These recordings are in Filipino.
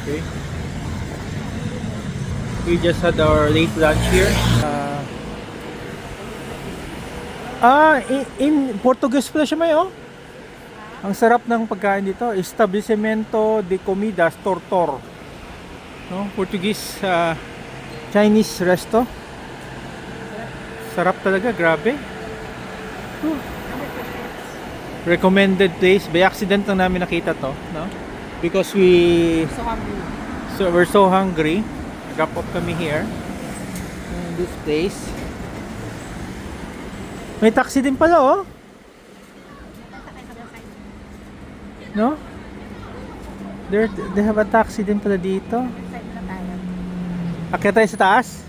Okay. We just had our late lunch here. In Portuguese pala siya may oh. Ang sarap ng pagkain dito. Establishmento de Comidas Tortor. No, Portuguese Chinese resto. Sarap talaga, grabe. Recommended place. By accident lang namin nakita to, no? Because we're so hungry. Drop off kami here. In this place. May taxi din pala, oh. No? They have a taxi din pala dito. Akyat tayo sa taas.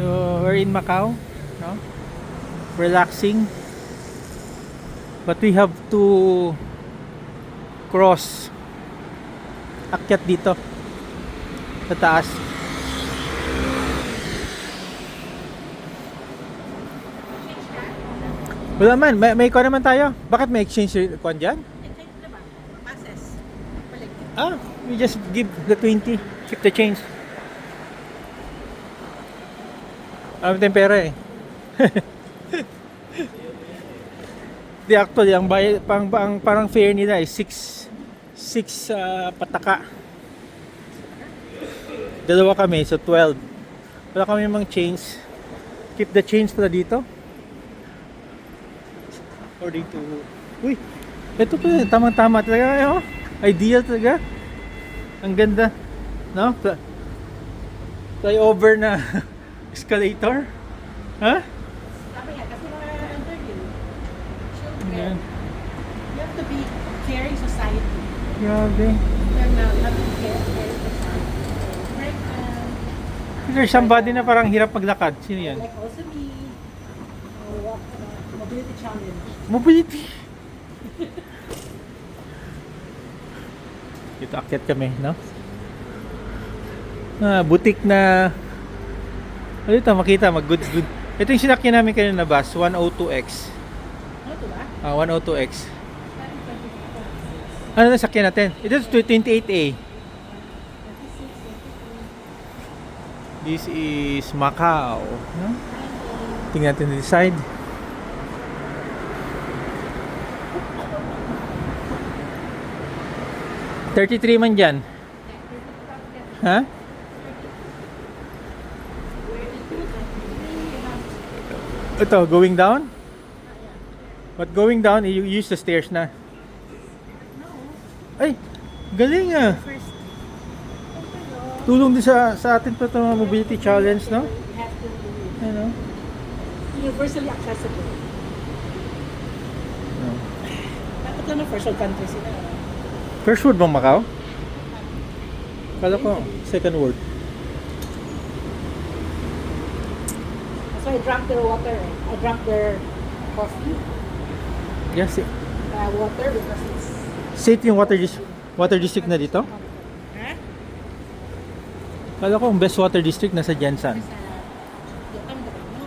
So, we're in Macau, no? Relaxing. But we have to cross. Akyat dito. Sa taas. Wala man, may kuha naman tayo. Bakit may exchange kuha dyan? We just give the 20. Keep the change. Alam tayong pera eh. Di actually, ang bayad, parang fare nila ay 6 pataka. Dalawa kami, so 12. Wala kami mang change. Keep the change pala dito. According to... Uy! Ito pala, tamang-tama talaga. Oh. Ideal talaga. Ang ganda. No? Flyover na escalator. Ha? Sabi nga, kasi mga under you, children, Ayan. you have to be caring society. Grabe. They're not having caring society. So, pregnant, There's somebody na parang hirap maglakad. Sino yan? like also me, mobility challenge. Mobility. Dito akyat kami, no? Butik na... Ano ito, makita, good. Ito yung sinakyan namin kanina na bus, 102X. Ano ito ba? 102X. Ano na sakyan natin? Ito is 28A. This is Macau. No? Tingnan natin this side. $33 man dyan. Ha? Ito, going down? But going down, you use the stairs na. Ay, galing ah. First, Tulong din sa atin pa itong mobility challenge, no? you have to Ano? universally accessible. No. Dapat lang na first world country sila. First word bang Macau? Kala ko, second word. So I drank their water. I drank their coffee. Yes, Water because it's... safe yung water district na dito? Huh? Kala ko ang best water district nasa Jensan.